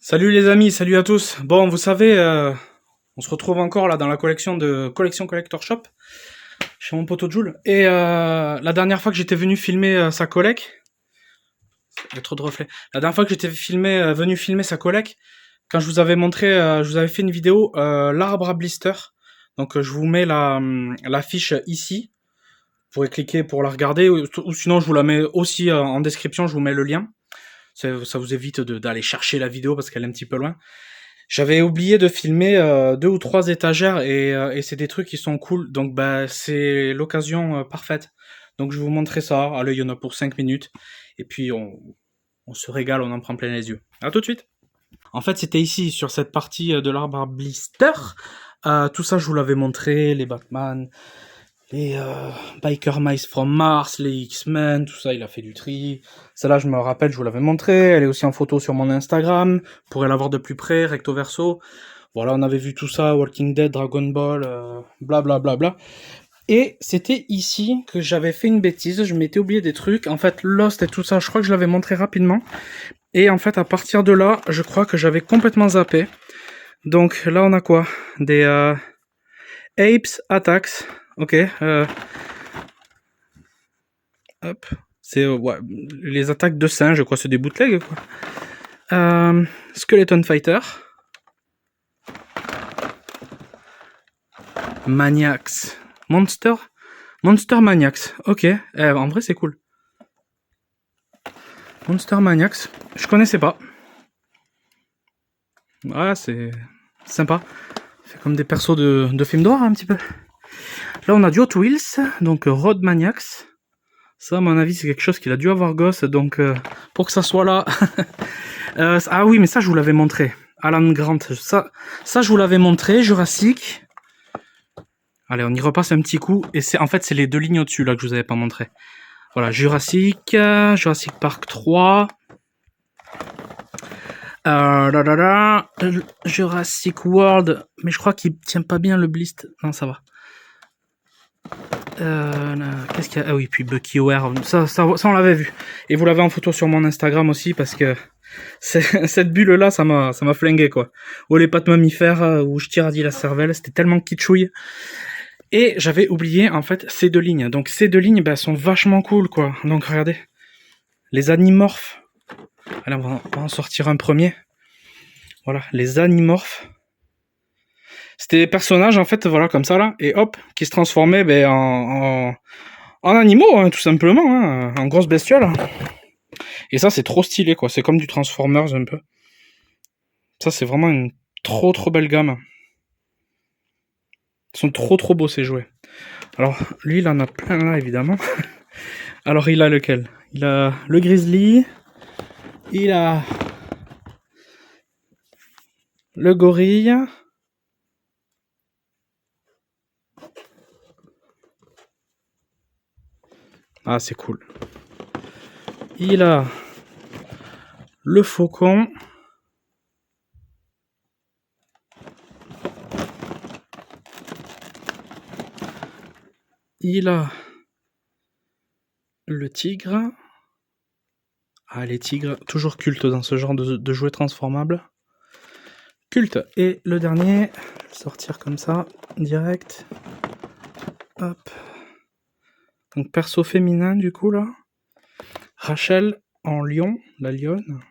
Salut les amis, salut à tous. Bon, vous savez, on se retrouve encore là dans la collection de Collection Collector Shop chez mon pote Jules. Et la dernière fois que j'étais venu filmer sa collecte, il y a trop de reflets. La dernière fois que j'étais venu filmer sa collecte, quand je vous avais montré, je vous avais fait une vidéo l'arbre à blister. Donc je vous mets la fiche ici. Vous pourrez cliquer pour la regarder, ou sinon je vous la mets aussi en description. Je vous mets le lien. Ça vous évite d'aller chercher la vidéo parce qu'elle est un petit peu loin. J'avais oublié de filmer 2 ou 3 étagères et c'est des trucs qui sont cool. Donc bah c'est l'occasion parfaite. Donc je vais vous montrer ça. Allez, il y en a pour 5 minutes. Et puis on se régale, on en prend plein les yeux. À tout de suite. En fait, c'était ici, sur cette partie de l'arbre à blister. Tout ça, je vous l'avais montré, les Batman, les Biker Mice from Mars, les X-Men, tout ça, il a fait du tri. Celle-là, je me rappelle, je vous l'avais montré. Elle est aussi en photo sur mon Instagram. Vous pourrez la voir de plus près, recto verso. Voilà, on avait vu tout ça, Walking Dead, Dragon Ball, bla bla bla bla. Et c'était ici que j'avais fait une bêtise, je m'étais oublié des trucs. En fait, Lost et tout ça, je crois que je l'avais montré rapidement. Et en fait, à partir de là, je crois que j'avais complètement zappé. Donc là, on a quoi? Des Apes Attacks. Ok. Hop. C'est ouais, les attaques de singes, quoi. C'est des bootlegs, quoi. Skeleton Fighter. Maniacs. Monster Maniacs. Ok. En vrai, c'est cool. Monster Maniacs. Je connaissais pas. Ouais, c'est sympa. C'est comme des persos de films d'horreur, un petit peu. Là, on a du Hot Wheels. Donc, Road Maniacs. Ça, à mon avis, c'est quelque chose qu'il a dû avoir gosse. Donc, pour que ça soit là... ah oui, mais ça, je vous l'avais montré. Alan Grant. Ça, je vous l'avais montré. Jurassic. Allez, on y repasse un petit coup. Et en fait, c'est les 2 lignes au-dessus, là, que je vous avais pas montré. Voilà, Jurassic Park 3. Jurassic World. Mais je crois qu'il tient pas bien le blist. Non, ça va. Qu'est-ce qu'il y a? Ah oui, puis Bucky Ware. Ça, on l'avait vu. Et vous l'avez en photo sur mon Instagram aussi, parce que cette bulle-là, ça m'a flingué, quoi. Oh, les pattes mammifères, où je tire la cervelle, c'était tellement kitschouille. Et j'avais oublié, en fait, ces 2 lignes. Donc, ces 2 lignes, bah, sont vachement cool, quoi. Donc, regardez. Les Animorphes. Allez, on va en sortir un premier. Voilà, les Animorphes. C'était des personnages, en fait, voilà, comme ça, là. Et hop, qui se transformaient en animaux, hein, tout simplement. Hein, en grosses bestioles. Et ça, c'est trop stylé, quoi. C'est comme du Transformers, un peu. Ça, c'est vraiment une trop belle gamme. Ils sont trop beaux, ces jouets. Alors, lui, il en a plein, là, évidemment. Alors, il a lequel? Il a le Grizzly. Il a le gorille. Ah, c'est cool. Il a le faucon. Il a le tigre. Ah, les tigres, toujours culte dans ce genre de jouets transformables. Culte. Et le dernier, je vais sortir comme ça, direct. Hop. Donc perso féminin du coup là. Rachel en lion, la lionne.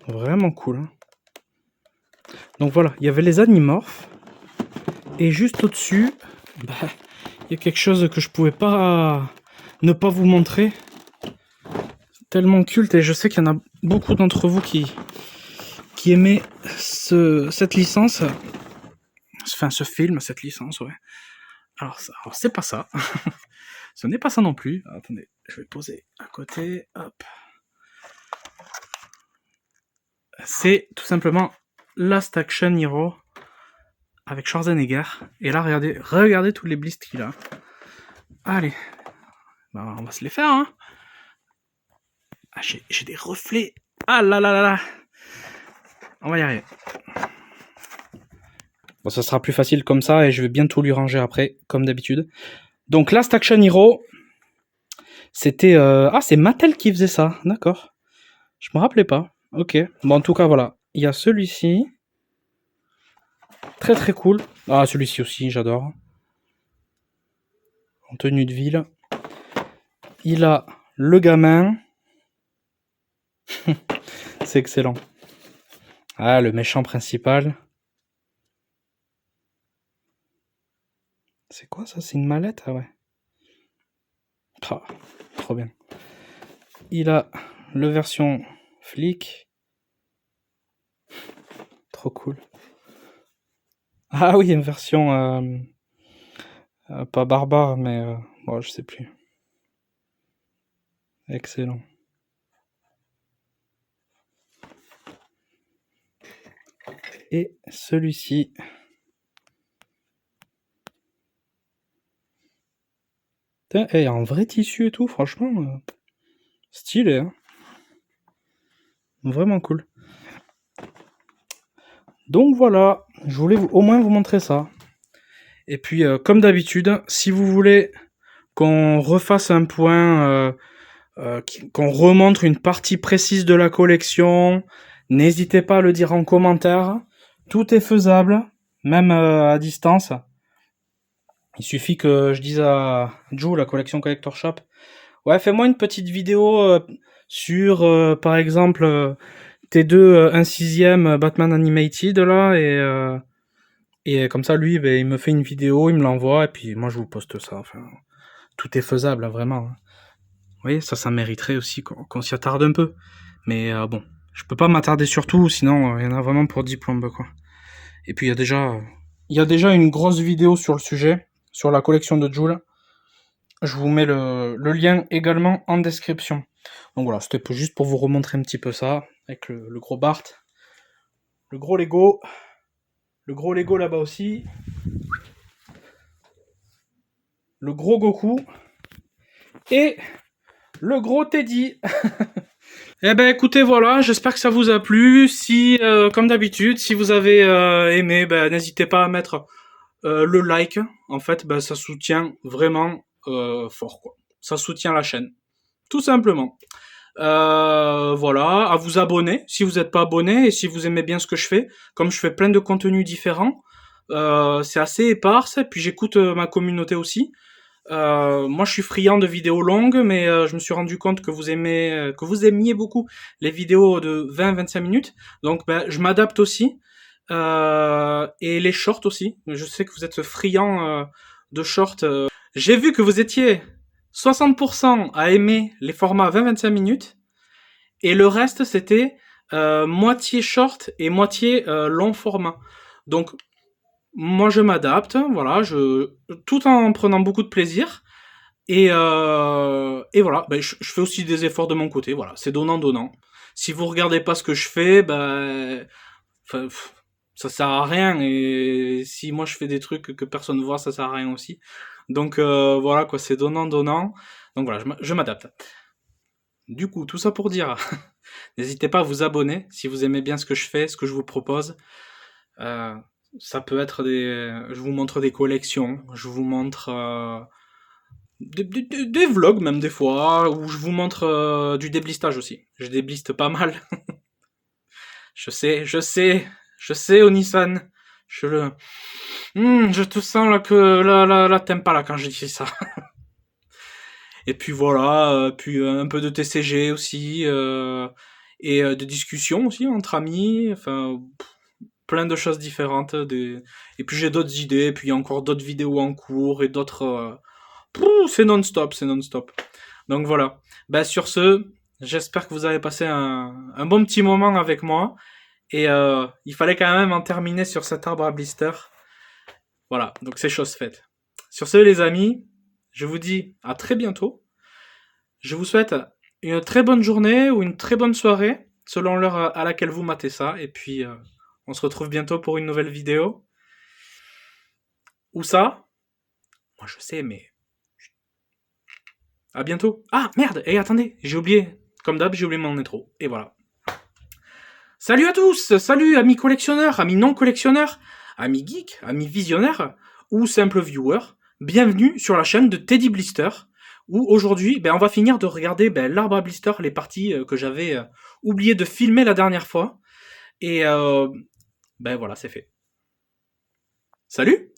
Vraiment cool. Hein. Donc voilà, il y avait les Animorphes. Et juste au-dessus, bah, il y a quelque chose que je pouvais pas ne pas vous montrer. Tellement culte, et je sais qu'il y en a beaucoup d'entre vous qui aimaient cette licence. Enfin, ce film, cette licence, ouais. Alors c'est pas ça. Ce n'est pas ça non plus. Attendez, je vais poser à côté. Hop. C'est tout simplement Last Action Hero avec Schwarzenegger. Et là, regardez tous les blists qu'il a. Allez, bah, on va se les faire. Hein. Ah, j'ai des reflets. Ah là là là là. On va y arriver. Bon, ça sera plus facile comme ça et je vais bientôt lui ranger après, comme d'habitude. Donc, Last Action Hero, c'était... Ah, c'est Mattel qui faisait ça, d'accord. Je me rappelais pas. Ok, bon en tout cas voilà, il y a celui-ci, très très cool. Ah celui-ci aussi, j'adore. En tenue de ville. Il a le gamin. C'est excellent. Ah, le méchant principal. C'est quoi ça? C'est une mallette? Ah ouais. Ah, trop bien. Il a le version flic. Trop cool. Ah oui, une version pas barbare, mais bon, je sais plus. Excellent. Et celui-ci. Putain, hey, en vrai tissu et tout, franchement, stylé, hein. Vraiment cool. Donc voilà, je voulais au moins vous montrer ça. Et puis, comme d'habitude, si vous voulez qu'on refasse un point, qu'on remontre une partie précise de la collection, n'hésitez pas à le dire en commentaire. Tout est faisable, même à distance. Il suffit que je dise à Joe, la collection Collector Shop, ouais, fais-moi une petite vidéo sur, par exemple, T2 1/6 Batman Animated, là, et comme ça, lui, ben, il me fait une vidéo, il me l'envoie, et puis moi, je vous poste ça. Enfin, tout est faisable, là, vraiment. Vous voyez, ça mériterait aussi qu'on s'y attarde un peu. Mais bon, je peux pas m'attarder sur tout, sinon il y en a vraiment pour 10 plombes, quoi. Et puis il y a déjà une grosse vidéo sur le sujet, sur la collection de Joule. Je vous mets le lien également en description. Donc voilà, c'était juste pour vous remontrer un petit peu ça, avec le gros Bart, le gros Lego là-bas aussi, le gros Goku, et le gros Teddy. Eh ben écoutez, voilà, j'espère que ça vous a plu. Si, comme d'habitude, si vous avez aimé, ben, n'hésitez pas à mettre le like. En fait, ben, ça soutient vraiment fort, quoi. Ça soutient la chaîne, tout simplement. Voilà, à vous abonner si vous n'êtes pas abonné et si vous aimez bien ce que je fais. Comme je fais plein de contenus différents, c'est assez éparse. Puis j'écoute ma communauté aussi. Moi, je suis friand de vidéos longues, mais je me suis rendu compte que que vous aimiez beaucoup les vidéos de 20-25 minutes. Donc, ben, je m'adapte aussi. Et les shorts aussi. Je sais que vous êtes friand de shorts. J'ai vu que vous étiez 60% à aimer les formats 20-25 minutes. Et le reste, c'était moitié short et moitié long format. Donc, moi, je m'adapte, voilà, tout en prenant beaucoup de plaisir. Et voilà, ben, je fais aussi des efforts de mon côté, voilà, c'est donnant-donnant. Si vous regardez pas ce que je fais, ben, ça sert à rien. Et si moi je fais des trucs que personne voit, ça sert à rien aussi. Donc voilà quoi, c'est donnant-donnant. Donc voilà, je m'adapte. Du coup, tout ça pour dire, n'hésitez pas à vous abonner si vous aimez bien ce que je fais, ce que je vous propose. Euh, Ça peut être je vous montre des collections, je vous montre des vlogs même des fois, où je vous montre du déblistage aussi. Je débliste pas mal. Je sais, Onisan. Je le... je te sens là que là t'aimes pas là quand je dis ça. Et puis voilà, puis un peu de TCG aussi, et de discussions aussi entre amis, enfin plein de choses différentes. Et puis j'ai d'autres idées, puis il y a encore d'autres vidéos en cours et d'autres. C'est non-stop, c'est non-stop. Donc voilà. Ben, sur ce, j'espère que vous avez passé un bon petit moment avec moi. Et il fallait quand même en terminer sur cet arbre à blister. Voilà, donc c'est chose faite. Sur ce, les amis, je vous dis à très bientôt. Je vous souhaite une très bonne journée ou une très bonne soirée, selon l'heure à laquelle vous matez ça. Et puis, on se retrouve bientôt pour une nouvelle vidéo. Où ça? Moi, je sais, mais à bientôt. Ah, merde, et attendez, j'ai oublié. Comme d'hab, j'ai oublié mon intro. Et voilà. Salut à tous, salut amis collectionneurs, amis non collectionneurs, amis geeks, amis visionnaires ou simples viewers. Bienvenue sur la chaîne de Teddy Blister, où aujourd'hui, on va finir de regarder l'arbre à blister, les parties que j'avais oublié de filmer la dernière fois. Et voilà, c'est fait. Salut!